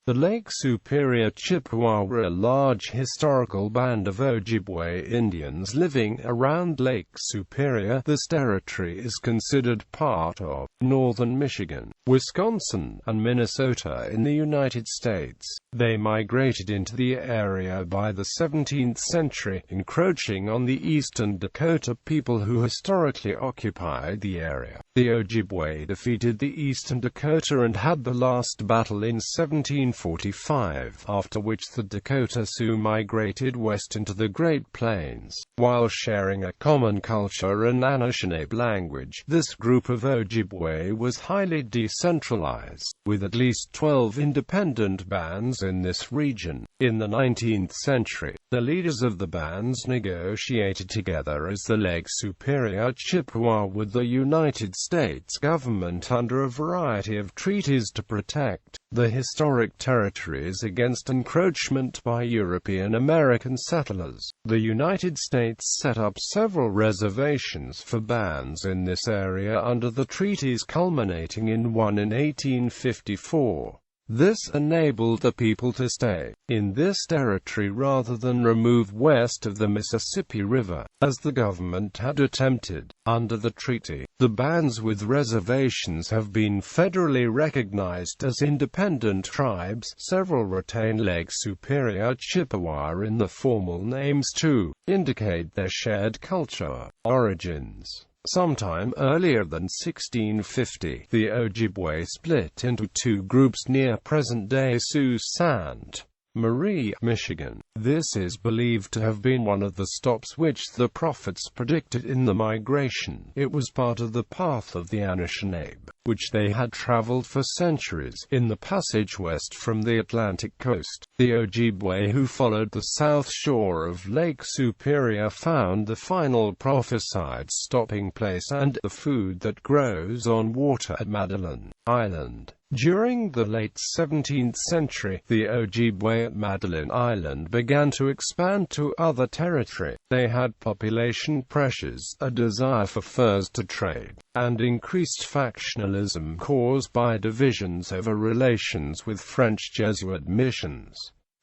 The Lake Superior Chippewa were a large historical band of Ojibwe Indians living around Lake Superior. This territory is considered part of northern Michigan, Wisconsin, and Minnesota in the United States. They migrated into the area by the 17th century, encroaching on the Eastern Dakota people who historically occupied the area. The Ojibwe defeated the Eastern Dakota and had the last battle in 1745, after which the Dakota Sioux migrated west into the Great Plains. While sharing a common culture and Anishinaabe language, this group of Ojibwe was highly decentralized, with at least 12 independent bands in this region. In the 19th century, the leaders of the bands negotiated together as the Lake Superior Chippewa with the United States government under a variety of treaties to protect the historic territories against encroachment by European American settlers. The United States set up several reservations for bands in this area under the treaties, culminating in one in 1854. This enabled the people to stay in this territory rather than remove west of the Mississippi River, as the government had attempted. Under the treaty, the bands with reservations have been federally recognized as independent tribes. Several retain Lake Superior Chippewa in the formal names to indicate their shared culture. Origins. Sometime earlier than 1650, the Ojibwe split into two groups near present-day Sault Ste. Marie, Michigan. This is believed to have been one of the stops which the prophets predicted in the migration. It was part of the path of the Anishinaabe, which they had traveled for centuries, in the passage west from the Atlantic coast. The Ojibwe who followed the south shore of Lake Superior found the final prophesied stopping place and the food that grows on water at Madeline Island. During the late 17th century, the Ojibwe at Madeline Island began to expand to other territory. They had population pressures, a desire for furs to trade, and increased factionalism caused by divisions over relations with French Jesuit missions.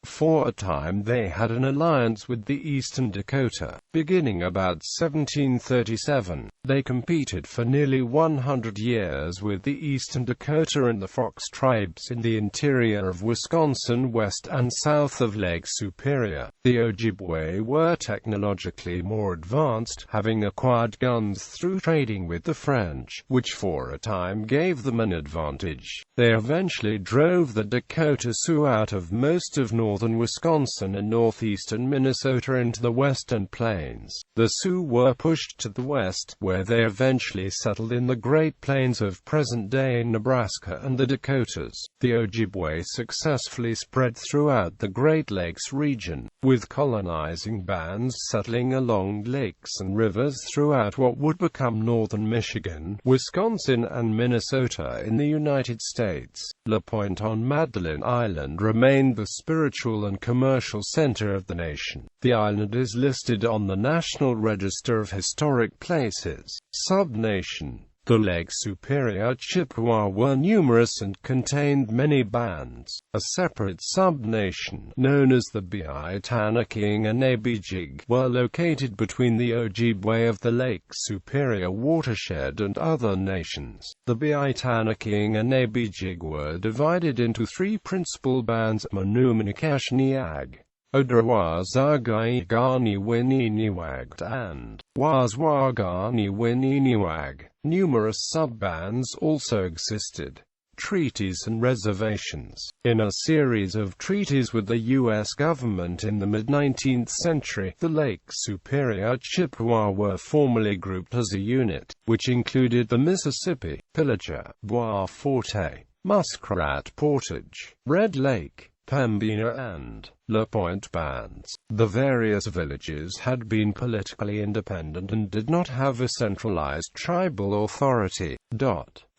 For a time they had an alliance with the Eastern Dakota. Beginning about 1737, they competed for nearly 100 years with the Eastern Dakota and the Fox tribes in the interior of Wisconsin west and south of Lake Superior. The Ojibwe were technologically more advanced, having acquired guns through trading with the French, which for a time gave them an advantage. They eventually drove the Dakota Sioux out of most of northern Wisconsin and northeastern Minnesota into the western plains. The Sioux were pushed to the west, where they eventually settled in the Great Plains of present-day Nebraska and the Dakotas. The Ojibwe successfully spread throughout the Great Lakes region, with colonizing bands settling along lakes and rivers throughout what would become northern Michigan, Wisconsin, and Minnesota in the United States. La Pointe on Madeline Island remained the spiritual and commercial center of the nation. The island is listed on the National Register of Historic Places. Subnation. The Lake Superior Chippewa were numerous and contained many bands. A separate subnation, known as the Encroaching, were located between the Ojibwe of the Lake Superior watershed and other nations. The Encroaching were divided into three principal bands: Anishinaabe, Odawazagani-Wininiwag, and Wazwagani-Wininiwag. Numerous sub-bands also existed. Treaties and reservations. In a series of treaties with the U.S. government in the mid-19th century, the Lake Superior Chippewa were formally grouped as a unit, which included the Mississippi, Pillager, Bois Forte, Muskrat Portage, Red Lake, Pembina and La Pointe bands. The various villages had been politically independent and did not have a centralized tribal authority.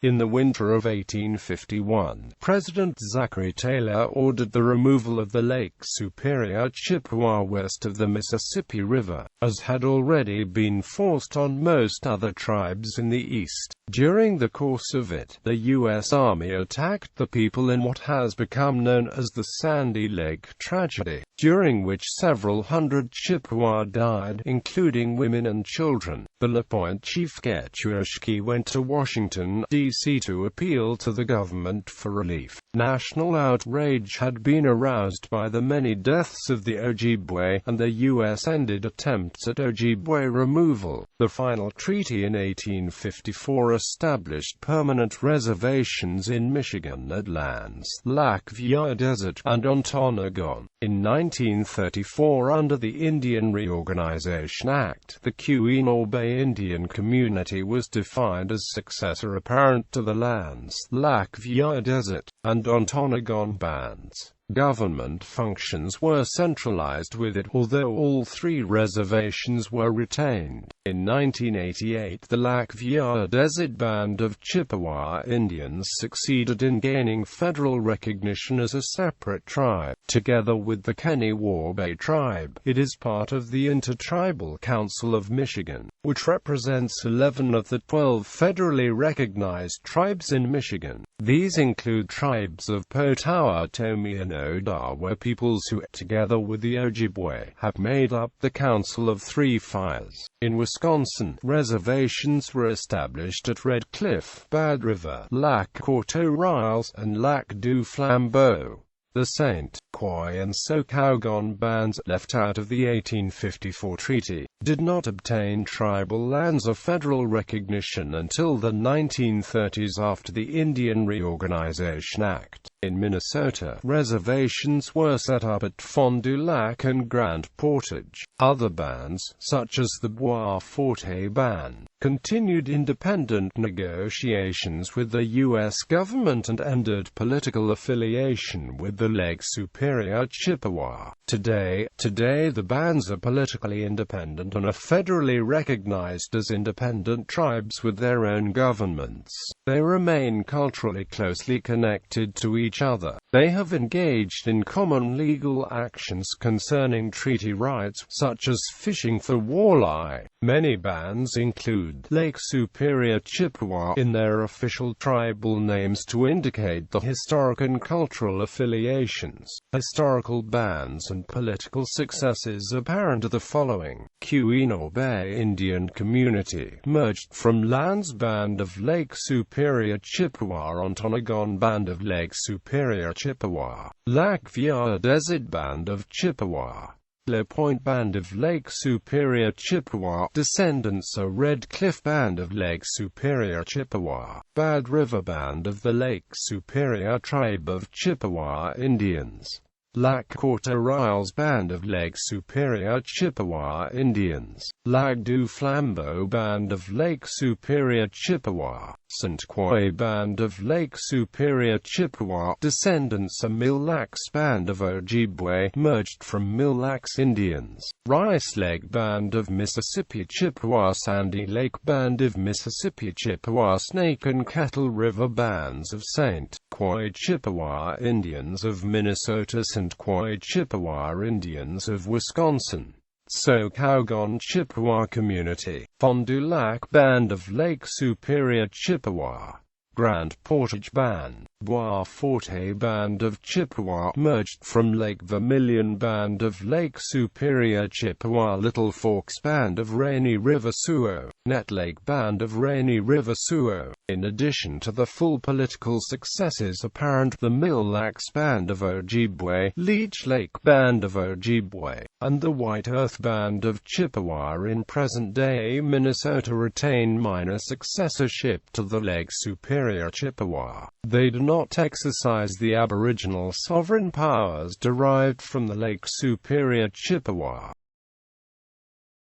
In the winter of 1851, President Zachary Taylor ordered the removal of the Lake Superior Chippewa west of the Mississippi River, as had already been forced on most other tribes in the East. During the course of it, the U.S. Army attacked the people in what has become known as the Sandy Lake tragedy, during which several hundred Chippewa died, including women and children. The La Pointe chief Getchewashki went to Washington, D.C. to appeal to the government for relief. National outrage had been aroused by the many deaths of the Ojibwe, and the U.S. ended attempts at Ojibwe removal. The final treaty in 1854 established permanent reservations in Michigan at lands Lac-Vieux Desert and Ontonagon. In 1934, under the Indian Reorganization Act, the Ojibwe Indian community was defined as successor apparent to the lands Lac-Vieux Desert and Ontonagon bands. Government functions were centralized with it, although all three reservations were retained. In 1988, the Lac-Vieux Desert Band of Chippewa Indians succeeded in gaining federal recognition as a separate tribe. Together with the Keniwabay tribe, it is part of the Intertribal Council of Michigan, which represents 11 of the 12 federally recognized tribes in Michigan. These include tribes of Potawatomi and Odawa peoples who, together with the Ojibwe, have made up the Council of Three Fires. In Wisconsin, reservations were established at Red Cliff, Bad River, Lac Courteau Riles, and Lac du Flambeau. The St. Croix and Saucaugon bands, left out of the 1854 treaty, did not obtain tribal lands or federal recognition until the 1930s after the Indian Reorganization Act. In Minnesota, reservations were set up at Fond du Lac and Grand Portage. Other bands, such as the Bois Forte Band, continued independent negotiations with the U.S. government and ended political affiliation with the Lake Superior Chippewa. Today, the bands are politically independent and are federally recognized as independent tribes with their own governments. They remain culturally closely connected to each other. They have engaged in common legal actions concerning treaty rights, such as fishing for walleye. Many bands include Lake Superior Chippewa in their official tribal names to indicate the historic and cultural affiliations. Historical bands and political successes apparent are the following. Ojibwe Indian community merged from lands Band of Lake Superior Chippewa, Ontonagon Band of Lake Superior Chippewa, Lac-Vieux Desert Band of Chippewa, La Pointe Band of Lake Superior Chippewa, descendants of Red Cliff Band of Lake Superior Chippewa, Bad River Band of the Lake Superior Tribe of Chippewa Indians, Lac Courteau Riles Band of Lake Superior Chippewa Indians, Lac du Flambeau Band of Lake Superior Chippewa, St. Croix Band of Lake Superior Chippewa, descendants of Mille Lacs Band of Ojibwe, merged from Mille Lacs Indians, Rice Lake Band of Mississippi Chippewa, Sandy Lake Band of Mississippi Chippewa, Snake and Kettle River Bands of St. Croix Chippewa Indians of Minnesota, St. Croix Chippewa Indians of Wisconsin, Saucaugon Chippewa Community, Fond du Lac Band of Lake Superior Chippewa, Grand Portage Band, Bois Forte Band of Chippewa, merged from Lake Vermilion Band of Lake Superior Chippewa, Little Forks Band of Rainy River Sioux, Net Lake Band of Rainy River Sioux. In addition to the full political successes apparent, the Mille Lacs Band of Ojibwe, Leech Lake Band of Ojibwe, and the White Earth Band of Chippewa in present-day Minnesota retain minor successorship to the Lake Superior Chippewa. They do not exercise the Aboriginal sovereign powers derived from the Lake Superior Chippewa.